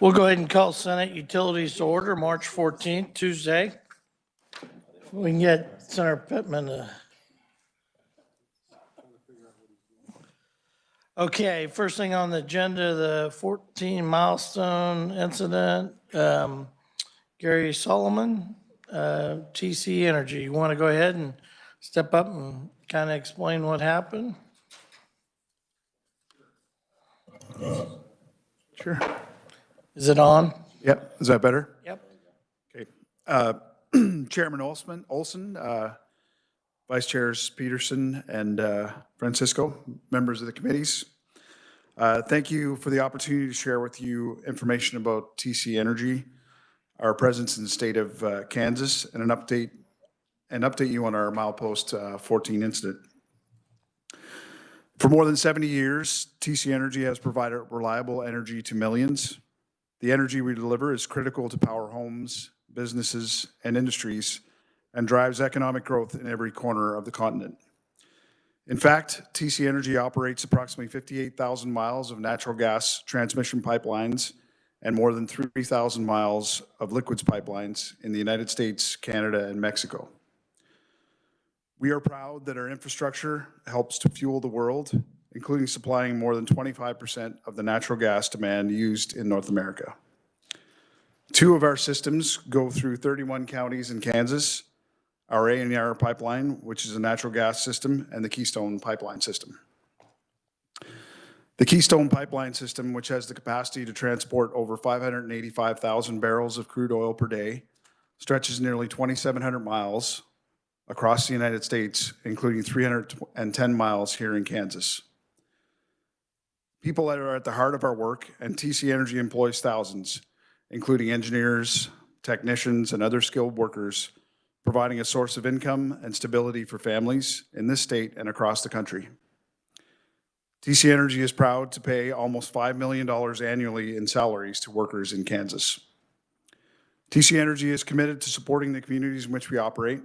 We'll go ahead and call Senate Utilities to order, March 14th, Tuesday. We can get Senator Pittman to. Okay, first thing on the agenda, the 14 milestone incident. Gary Solomon, TC Energy. You want to go ahead and step up and kind of explain what happened? Sure. Is it on? Yep. Is that better? Yep. Okay. Chairman Olson, Vice Chairs Peterson and Francisco, members of the committees. Thank you for the opportunity to share with you information about TC Energy, our presence in the state of Kansas, and update you on our milepost 14 incident. For more than 70 years, TC Energy has provided reliable energy to millions. The energy we deliver is critical to power homes, businesses, and industries, and drives economic growth in every corner of the continent. In fact, TC Energy operates approximately 58,000 miles of natural gas transmission pipelines and more than 3,000 miles of liquids pipelines in the United States, Canada, and Mexico. We are proud that our infrastructure helps to fuel the world, including supplying more than 25% of the natural gas demand used in North America. Two of our systems go through 31 counties in Kansas, our A&R pipeline, which is a natural gas system, and the Keystone pipeline system. The Keystone pipeline system, which has the capacity to transport over 585,000 barrels of crude oil per day, stretches nearly 2,700 miles across the United States, including 310 miles here in Kansas. People that are at the heart of our work, and TC Energy employs thousands, including engineers, technicians, and other skilled workers, providing a source of income and stability for families in this state and across the country. TC Energy is proud to pay almost $5 million annually in salaries to workers in Kansas. TC Energy is committed to supporting the communities in which we operate.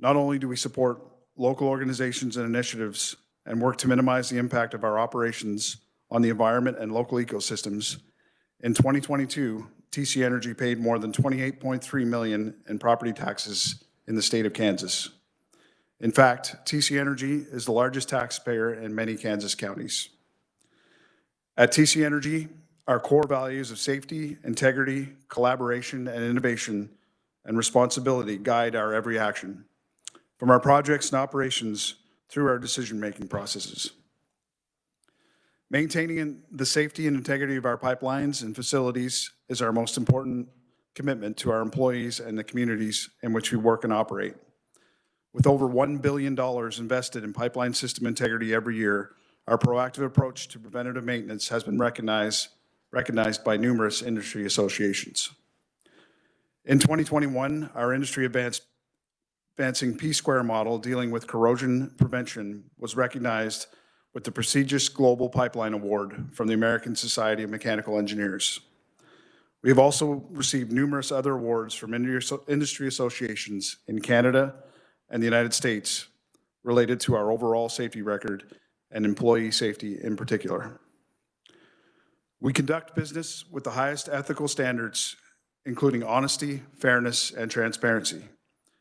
Not only do we support local organizations and initiatives and work to minimize the impact of our operations on the environment and local ecosystems, in 2022, TC Energy paid more than $28.3 million in property taxes in the state of Kansas. In fact, TC Energy is the largest taxpayer in many Kansas counties. At TC Energy, our core values of safety, integrity, collaboration, and innovation and responsibility guide our every action, from our projects and operations through our decision-making processes. Maintaining the safety and integrity of our pipelines and facilities is our most important commitment to our employees and the communities in which we work and operate. With over $1 billion invested in pipeline system integrity every year, our proactive approach to preventative maintenance has been recognized by numerous industry associations. In 2021, our industry advancing P-square model dealing with corrosion prevention was recognized with the prestigious Global Pipeline Award from the American Society of Mechanical Engineers. We have also received numerous other awards from industry associations in Canada and the United States related to our overall safety record and employee safety in particular. We conduct business with the highest ethical standards, including honesty, fairness, and transparency,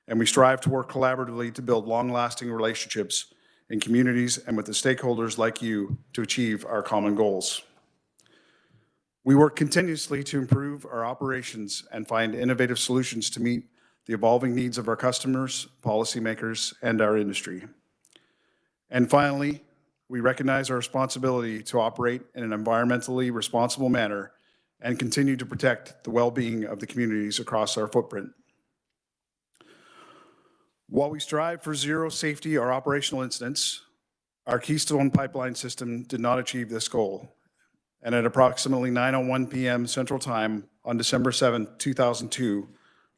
and we strive to work collaboratively to build long-lasting relationships in communities and with the stakeholders like you to achieve our common goals. We work continuously to improve our operations and find innovative solutions to meet the evolving needs of our customers, policymakers, and our industry. And finally, we recognize our responsibility to operate in an environmentally responsible manner and continue to protect the well-being of the communities across our footprint. While we strive for zero safety or operational incidents, our Keystone pipeline system did not achieve this goal. And at approximately 9:01 p.m. Central Time on December 7, 2002,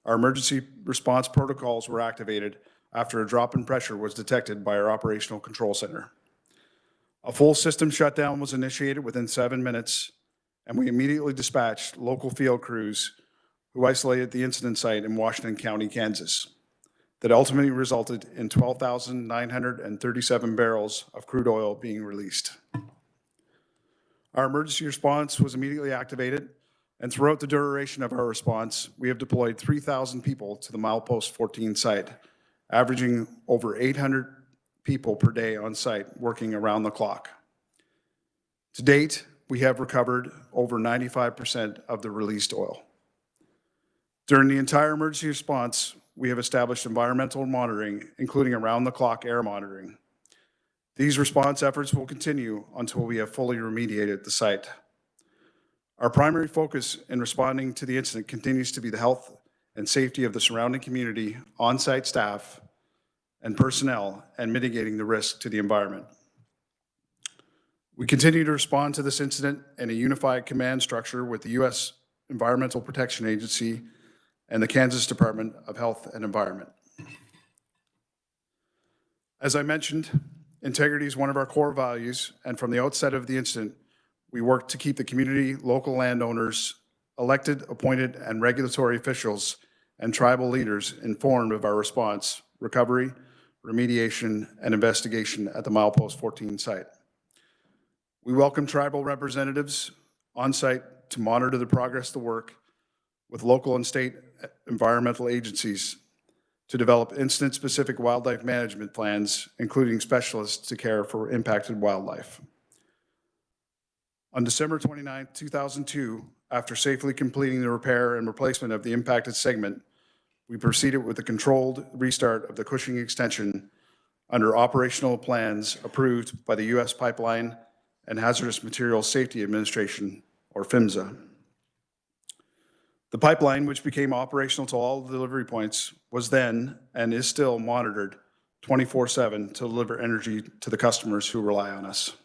our emergency response protocols were activated after a drop in pressure was detected by our operational control center. A full system shutdown was initiated within 7 minutes, and we immediately dispatched local field crews who isolated the incident site in Washington County, Kansas. That ultimately resulted in 12,937 barrels of crude oil being released. Our emergency response was immediately activated And throughout the duration of our response, we have deployed 3,000 people to the Milepost 14 site, averaging over 800 people per day on site, working around the clock. To date, we have recovered over 95% of the released oil. During the entire emergency response, we have established environmental monitoring, including around-the-clock air monitoring. These response efforts will continue until we have fully remediated the site. Our primary focus in responding to the incident continues to be the health and safety of the surrounding community, on-site staff, and personnel, and mitigating the risk to the environment. We continue to respond to this incident in a unified command structure with the U.S. Environmental Protection Agency and the Kansas Department of Health and Environment. As I mentioned, integrity is one of our core values, and from the outset of the incident, we worked to keep the community, local landowners, elected, appointed, and regulatory officials and tribal leaders informed of our response, recovery, remediation, and investigation at the Milepost 14 site. We welcome tribal representatives on site to monitor the progress of the work with local and state environmental agencies to develop incident-specific wildlife management plans, including specialists to care for impacted wildlife. On December 29, 2002, after safely completing the repair and replacement of the impacted segment, we proceeded with the controlled restart of the Cushing extension under operational plans approved by the U.S. Pipeline and Hazardous Materials Safety Administration, or PHMSA. The pipeline, which became operational to all delivery points, was then and is still monitored 24/7 to deliver energy to the customers who rely on us.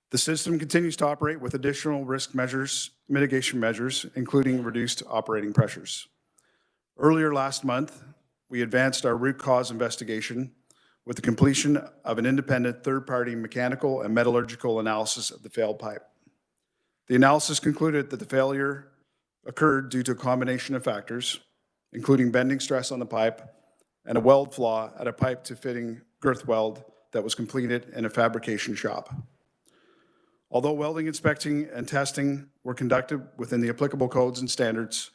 The system continues to operate with additional risk mitigation measures, including reduced operating pressures. Earlier last month, we advanced our root cause investigation with the completion of an independent third-party mechanical and metallurgical analysis of the failed pipe. The analysis concluded that the failure occurred due to a combination of factors, including bending stress on the pipe and a weld flaw at a pipe-to-fitting girth weld that was completed in a fabrication shop. Although welding inspecting and testing were conducted within the applicable codes and standards,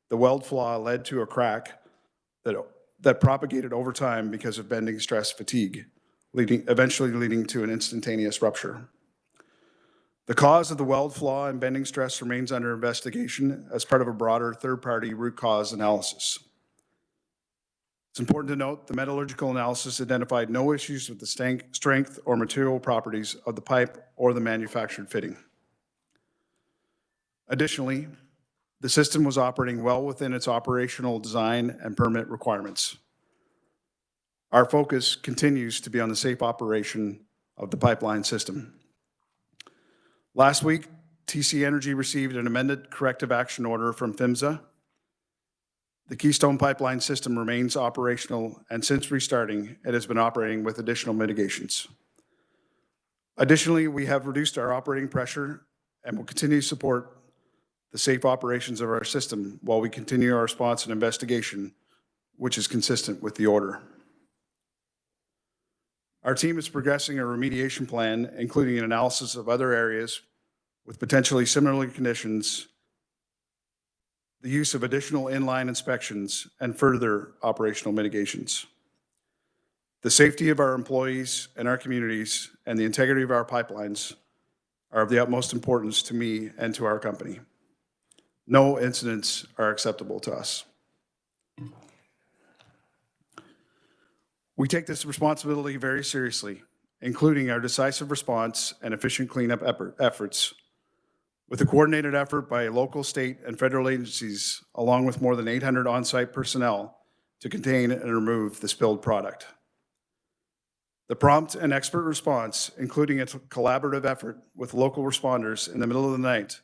the weld flaw led to a crack that propagated over time because of bending stress fatigue, eventually leading to an instantaneous rupture. The cause of the weld flaw and bending stress remains under investigation as part of a broader third-party root cause analysis. It's important to note the metallurgical analysis identified no issues with the strength or material properties of the pipe or the manufactured fitting. Additionally, the system was operating well within its operational design and permit requirements. Our focus continues to be on the safe operation of the pipeline system. Last week, TC Energy received an amended corrective action order from PHMSA. The Keystone Pipeline system remains operational, and since restarting, it has been operating with additional mitigations. Additionally, we have reduced our operating pressure and will continue to support the safe operations of our system while we continue our response and investigation, which is consistent with the order. Our team is progressing a remediation plan, including an analysis of other areas with potentially similar conditions, the use of additional inline inspections, and further operational mitigations. The safety of our employees and our communities and the integrity of our pipelines are of the utmost importance to me and to our company. No incidents are acceptable to us. We take this responsibility very seriously, including our decisive response and efficient cleanup efforts, with a coordinated effort by local, state, and federal agencies, along with more than 800 on-site personnel to contain and remove the spilled product. The prompt and expert response, including a collaborative effort with local responders in the middle of the night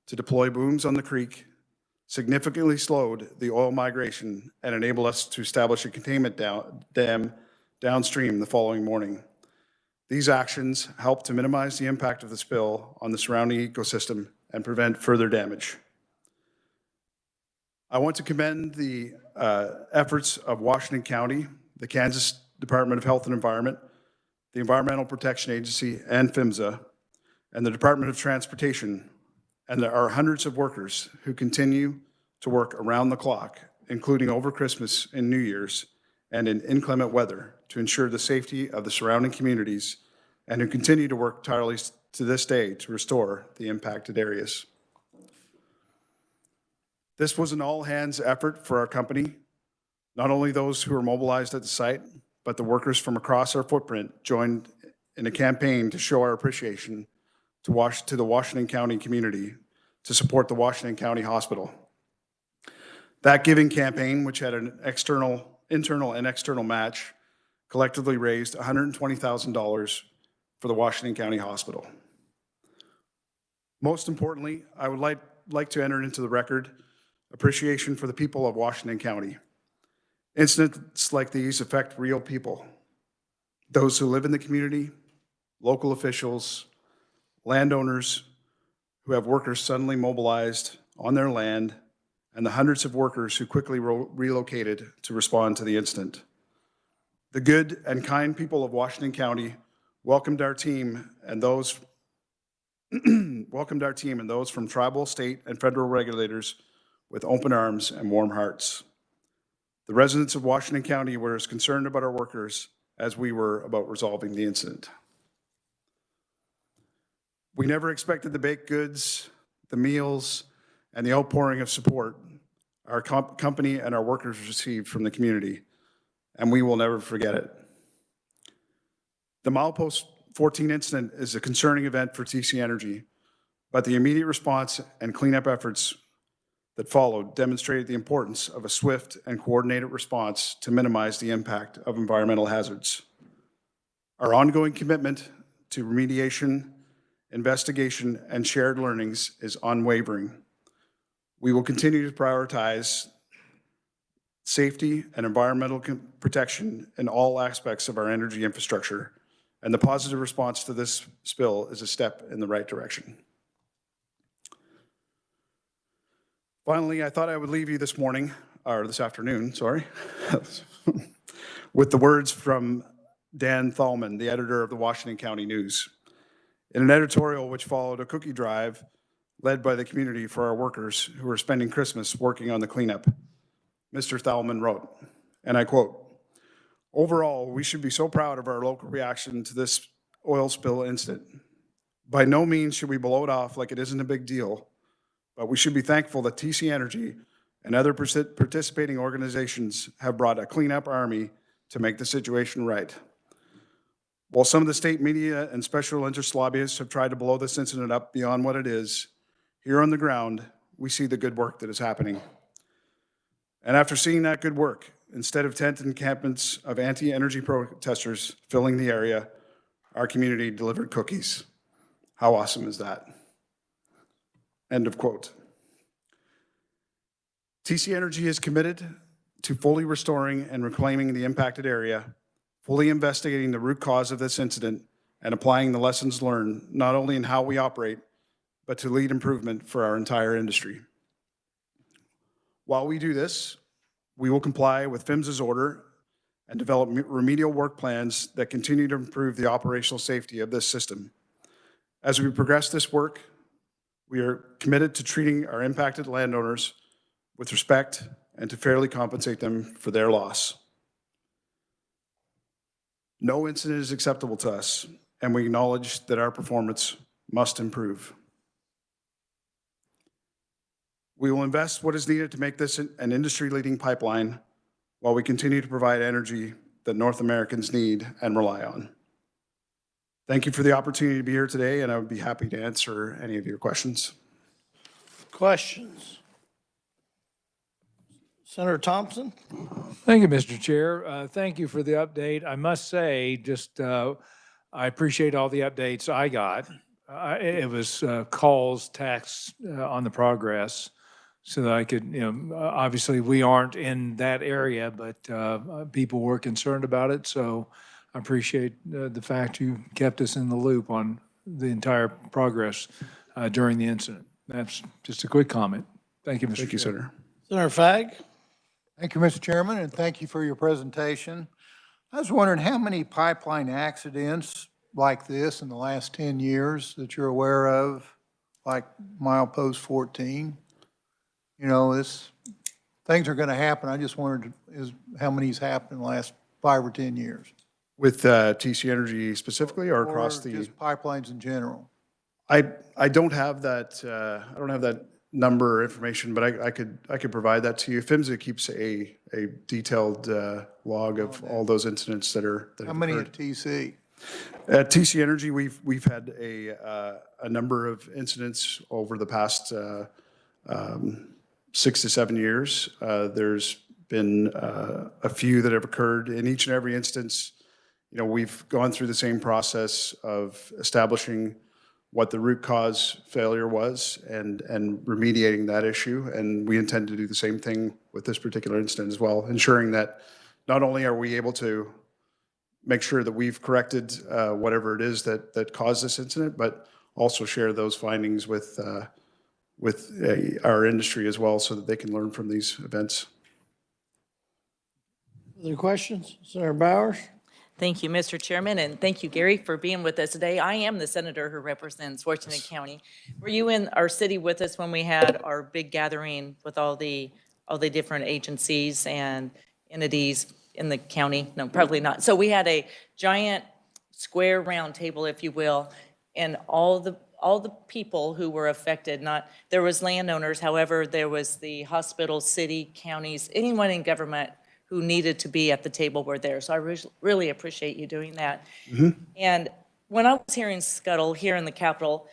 to deploy booms on the creek, significantly slowed the oil migration and enabled us to establish a containment dam downstream the following morning. These actions help to minimize the impact of the spill on the surrounding ecosystem and prevent further damage. I want to commend the efforts of Washington County, the Kansas Department of Health and Environment, the Environmental Protection Agency, and PHMSA, and the Department of Transportation and there are hundreds of workers who continue to work around the clock, including over Christmas and New Year's, and in inclement weather to ensure the safety of the surrounding communities, and who continue to work tirelessly to this day to restore the impacted areas. This was an all-hands effort for our company. Not only those who were mobilized at the site, but the workers from across our footprint joined in a campaign to show our appreciation to the Washington County community to support the Washington County Hospital. That giving campaign, which had an internal and external match, collectively raised $120,000 for the Washington County Hospital. Most importantly, I would like to enter into the record appreciation for the people of Washington County. Incidents like these affect real people, those who live in the community, local officials, landowners who have workers suddenly mobilized on their land, and the hundreds of workers who quickly relocated to respond to the incident. The good and kind people of Washington County welcomed our team and those from tribal, state, and federal regulators with open arms and warm hearts. The residents of Washington County were as concerned about our workers as we were about resolving the incident. We never expected the baked goods, the meals, and the outpouring of support our company and our workers received from the community, and we will never forget it. The Milepost 14 incident is a concerning event for TC Energy, but the immediate response and cleanup efforts that followed demonstrated the importance of a swift and coordinated response to minimize the impact of environmental hazards. Our ongoing commitment to remediation, investigation, and shared learnings is unwavering. We will continue to prioritize safety and environmental protection in all aspects of our energy infrastructure, and the positive response to this spill is a step in the right direction. Finally, I thought I would leave you this afternoon, with the words from Dan Thalman, the editor of the Washington County News. In an editorial which followed a cookie drive led by the community for our workers who were spending Christmas working on the cleanup, Mr. Thalman wrote, and I quote, "Overall, we should be so proud of our local reaction to this oil spill incident. By no means should we blow it off like it isn't a big deal, but we should be thankful that TC Energy and other participating organizations have brought a cleanup army to make the situation right. While some of the state media and special interest lobbyists have tried to blow this incident up beyond what it is, here on the ground, we see the good work that is happening. And after seeing that good work, instead of tent encampments of anti-energy protesters filling the area, our community delivered cookies. How awesome is that?" End of quote. TC Energy is committed to fully restoring and reclaiming the impacted area, fully investigating the root cause of this incident, and applying the lessons learned not only in how we operate, but to lead improvement for our entire industry. While we do this, we will comply with PHMSA's order and develop remedial work plans that continue to improve the operational safety of this system. As we progress this work, we are committed to treating our impacted landowners with respect and to fairly compensate them for their loss. No incident is acceptable to us, and we acknowledge that our performance must improve. We will invest what is needed to make this an industry-leading pipeline while we continue to provide energy that North Americans need and rely on. Thank you for the opportunity to be here today, and I would be happy to answer any of your questions. Questions? Senator Thompson? Thank you, Mr. Chair. Thank you for the update. I must say, I appreciate all the updates I got. It was calls, texts on the progress so that I could, obviously we aren't in that area, but people were concerned about it. So I appreciate the fact you kept us in the loop on the entire progress during the incident. That's just a quick comment. Thank you, Mr. Chair. Thank you, Senator. Senator Fagg? Thank you, Mr. Chairman, and thank you for your presentation. I was wondering how many pipeline accidents like this in the last 10 years that you're aware of? like milepost 14. You know, things are going to happen. I just wondered how many's happened in the last 5 or 10 years? With TC Energy specifically or across Or just pipelines in general? I don't have that, I don't have that number or information, but I could provide that to you. PHMSA keeps a detailed log of all those incidents that How have many occurred. at TC? At TC Energy, we've had a number of incidents over the past 6 to 7 years. There's been a few that have occurred. In each and every instance, you know, we've gone through the same process of establishing what the root cause failure was and remediating that issue. And we intend to do the same thing with this particular incident as well, ensuring that not only are we able to make sure that we've corrected whatever it is that caused this incident, but also share those findings with our industry as well so that they can learn from these events. Other questions? Senator Bowers? Thank you, Mr. Chairman, and thank you, Gary, for being with us today. I am the senator who represents Washington County. Were you in our city with us when we had our big gathering with all the different agencies and entities in the county? No, probably not. So we had a giant square round table, if you will, and all the people who were affected. There was landowners, however, there was the hospital, city, counties, anyone in government who needed to be at the table were there. So I really appreciate you doing that. And when I was hearing Scuttle here in the Capitol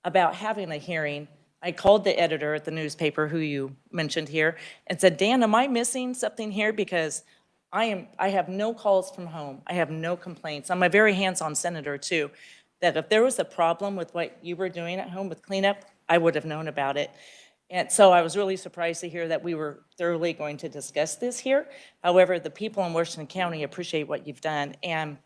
about having a hearing, I called the editor at the newspaper who you mentioned here and said, Dan, am I missing something here? Because I have no calls from home. I have no complaints. I'm a very hands-on senator too, that if there was a problem with what you were doing at home with cleanup, I would have known about it. And so I was really surprised to hear that we were thoroughly going to discuss this here. However, the people in Washington County appreciate what you've done. And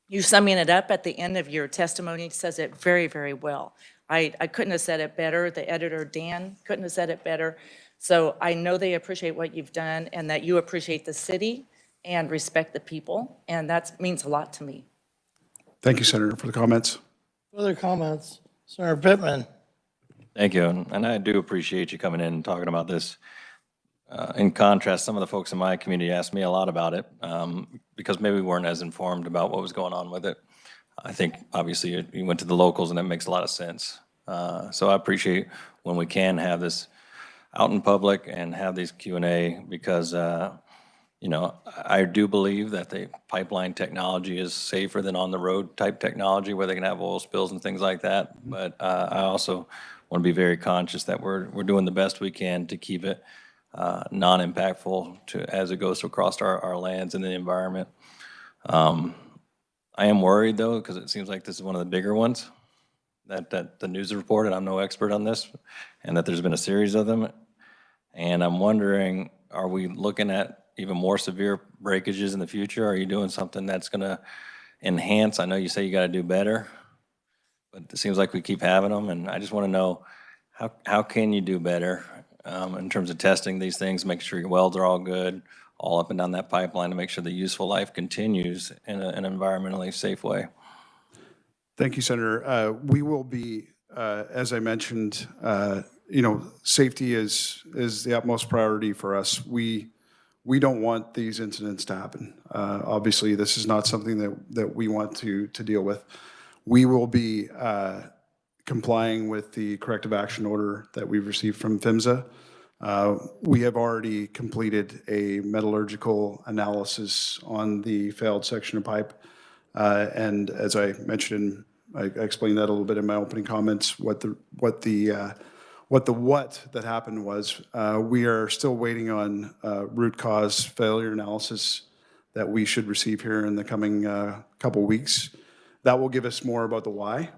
you summing it up at the end of your testimony says it very, very well. I couldn't have said it better. The editor, Dan, couldn't have said it better. So I know they appreciate what you've done and that you appreciate the city and respect the people. And that means a lot to me. Thank you, Senator, for the comments. Other comments? Senator Pittman? Thank you, and I do appreciate you coming in and talking about this. In contrast, some of the folks in my community asked me a lot about it because maybe we weren't as informed about what was going on with it. I think obviously you went to the locals and that makes a lot of sense. So I appreciate when we can have this out in public and have these Q&A because you know, I do believe that the pipeline technology is safer than on the road type technology where they can have oil spills and things like that. But I also want to be very conscious that we're doing the best we can to keep it non-impactful as it goes across our lands and the environment. I am worried though, because it seems like this is one of the bigger ones that the news has reported. I'm no expert on this, and that there's been a series of them. And I'm wondering, are we looking at even more severe breakages in the future? Are you doing something that's going to enhance? I know you say you got to do better, but it seems like we keep having them, and I just want to know how can you do better in terms of testing these things, make sure your welds are all good, all up and down that pipeline to make sure the useful life continues in an environmentally safe way. Thank you, Senator. We will be, as I mentioned, you know, safety is the utmost priority for us. We don't want these incidents to happen. Obviously, this is not something that we want to deal with. We will be complying with the corrective action order that we've received from PHMSA. We have already completed a metallurgical analysis on the failed section of pipe. And as I mentioned, I explained that a little bit in my opening comments, what that happened was. We are still waiting on root cause failure analysis that we should receive here in the coming couple weeks. That will give us more about the why.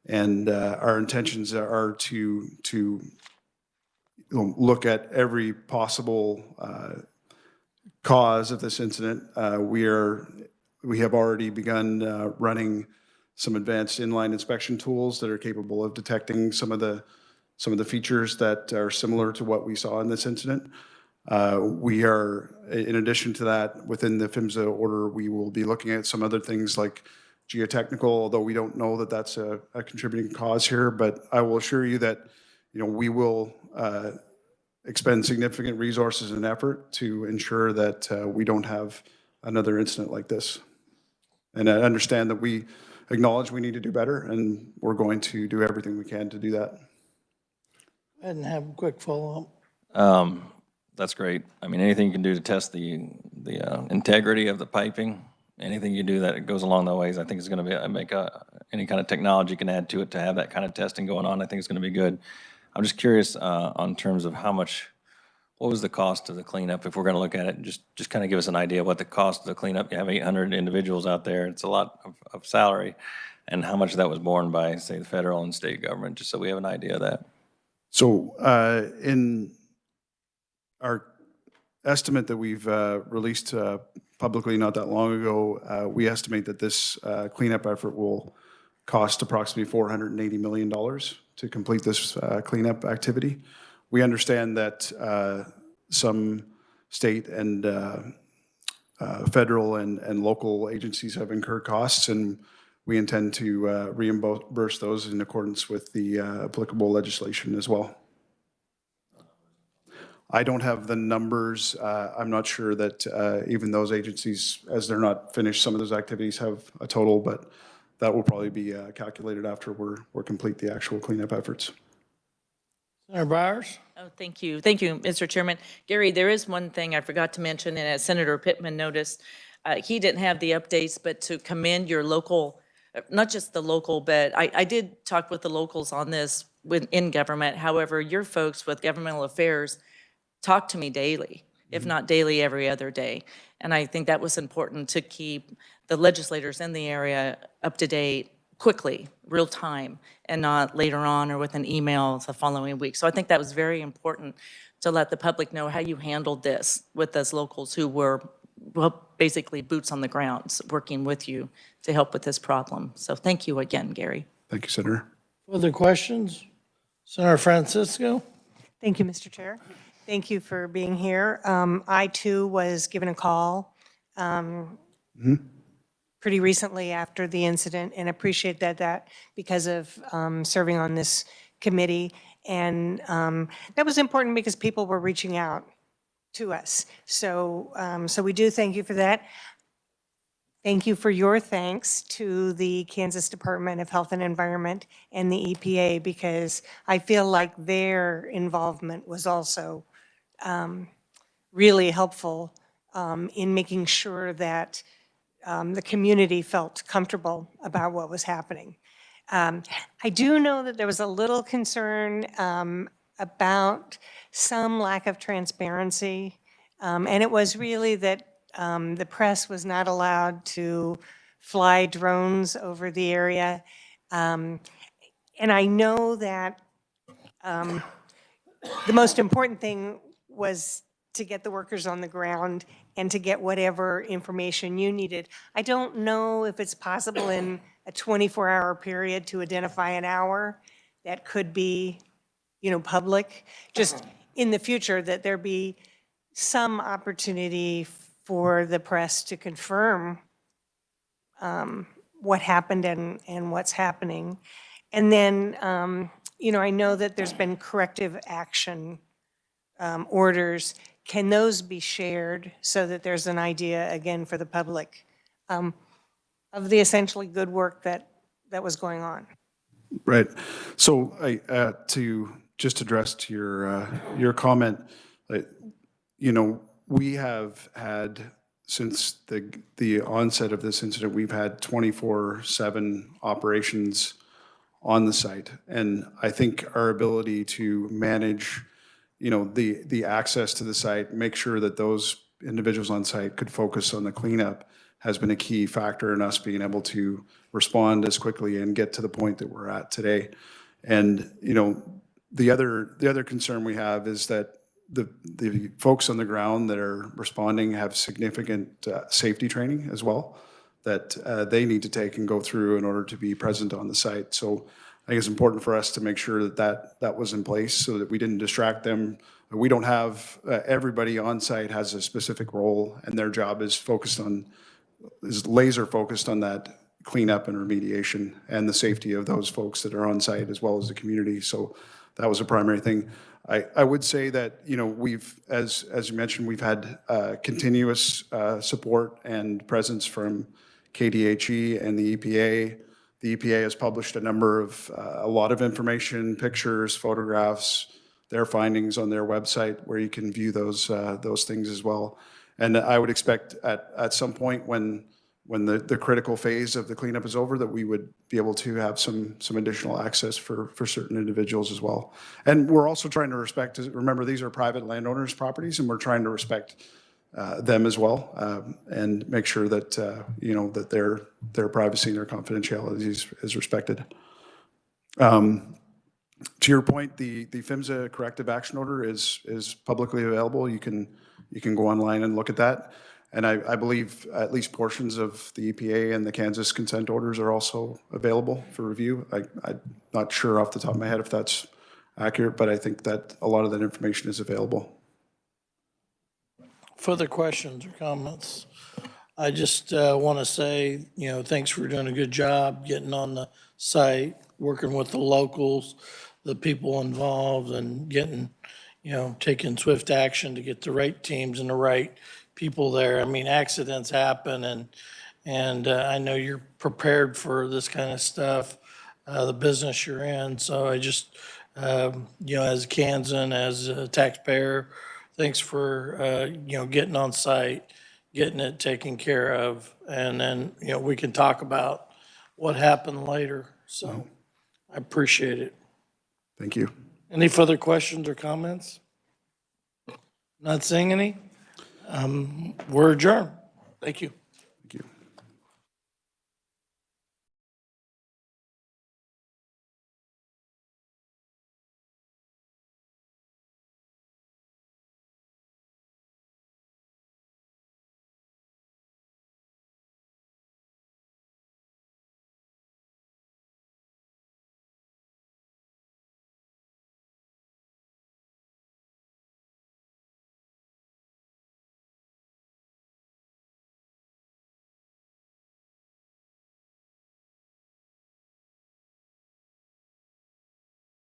And our intentions are to look at every possible cause of this incident. We have already begun running some advanced inline inspection tools that are capable of detecting some of the features that are similar to what we saw in this incident. We are, in addition to that, within the PHMSA order, we will be looking at some other things like geotechnical, although we don't know that that's a contributing cause here. But I will assure you that, we will expend significant resources and effort to ensure that we don't have another incident like this. And I understand that we acknowledge we need to do better, and we're going to do everything we can to do that. Go ahead and have a quick follow-up. That's great. I mean, anything you can do to test the integrity of the piping, anything you do that goes along those ways, I think is going to make any kind of technology you can add to it to have that kind of testing going on. I think it's going to be good. I'm just curious on terms of what was the cost of the cleanup? If we're going to look at it, just kind of give us an idea of what the cost of the cleanup. You have 800 individuals out there. It's a lot of salary, and how much of that was borne by, say, the federal and state government, just so we have an idea of that. So in our estimate that we've released publicly not that long ago, we estimate that this cleanup effort will cost approximately $480 million to complete this cleanup activity. We understand that some state and federal and local agencies have incurred costs, and we intend to reimburse those in accordance with the applicable legislation as well. I don't have the numbers. I'm not sure that even those agencies, as they're not finished, some of those activities have a total, but that will probably be calculated after we're complete the actual cleanup efforts. Senator Byers? Oh, thank you. Thank you, Mr. Chairman. Gary, there is one thing I forgot to mention, and as Senator Pittman noticed, he didn't have the updates, but to commend your local, not just the local, but I did talk with the locals on this in government. However, your folks with governmental affairs talk to me daily, if not daily, every other day. And I think that was important to keep the legislators in the area up to date quickly, real time, and not later on or with an email the following week. So I think that was very important to let the public know how you handled this with those locals who were, well, basically boots on the ground, working with you to help with this problem. So thank you again, Gary. Thank you, Senator. Further questions? Senator Francisco? Thank you, Mr. Chair. Thank you for being here. I too was given a call pretty recently after the incident, and appreciate that because of serving on this committee. And that was important because people were reaching out to us. So, so we do thank you for that. Thank you for your thanks to the Kansas Department of Health and Environment and the EPA, because I feel like their involvement was also really helpful in making sure that the community felt comfortable about what was happening. I do know that there was a little concern about some lack of transparency, and it was really that the press was not allowed to fly drones over the area. And I know that the most important thing was to get the workers on the ground and to get whatever information you needed. I don't know if it's possible in a 24-hour period to identify an hour that could be, public. Just in the future, that there be some opportunity for the press to confirm what happened and what's happening. And then, I know that there's been corrective action orders. Can those be shared so that there's an idea, again, for the public of the essentially good work that was going on? Right. So to just address to your comment, we have had, since the onset of this incident, we've had 24/7 operations on the site. And I think our ability to manage, the access to the site, make sure that those individuals on site could focus on the cleanup has been a key factor in us being able to respond as quickly and get to the point that we're at today. And, the other concern we have is that the folks on the ground that are responding have significant safety training as well that they need to take and go through in order to be present on the site. So I think it's important for us to make sure that was in place so that we didn't distract them. We don't have, everybody on site has a specific role, and their job is laser focused on that cleanup and remediation and the safety of those folks that are on site as well as the community. So that was a primary thing. I would say that, you know, we've, as you mentioned, we've had continuous support and presence from KDHE and the EPA. The EPA has published a lot of information, pictures, photographs, their findings on their website where you can view those things as well. And I would expect at some point when the critical phase of the cleanup is over, that we would be able to have some additional access for certain individuals as well. And we're also trying to respect, remember, these are private landowners' properties, and we're trying to respect them as well, and make sure that, you know, that their privacy and their confidentiality is respected. To your point, the PHMSA corrective action order is publicly available. You can go online and look at that. And I believe at least portions of the EPA and the Kansas consent orders are also available for review. I'm not sure off the top of my head if that's accurate, but I think that a lot of that information is available. Further questions or comments? I just want to say, you know, thanks for doing a good job getting on the site, working with the locals, the people involved, and getting, you know, taking swift action to get the right teams and the right people there. I mean, accidents happen, and I know you're prepared for this kind of stuff, the business you're in. So I just, you know, as a Kansan, as a taxpayer, thanks for, you know, getting on site, getting it taken care of, and then, you know, we can talk about what happened later. So I appreciate it. Thank you. Any further questions or comments? Not seeing any? We're adjourned. Thank you.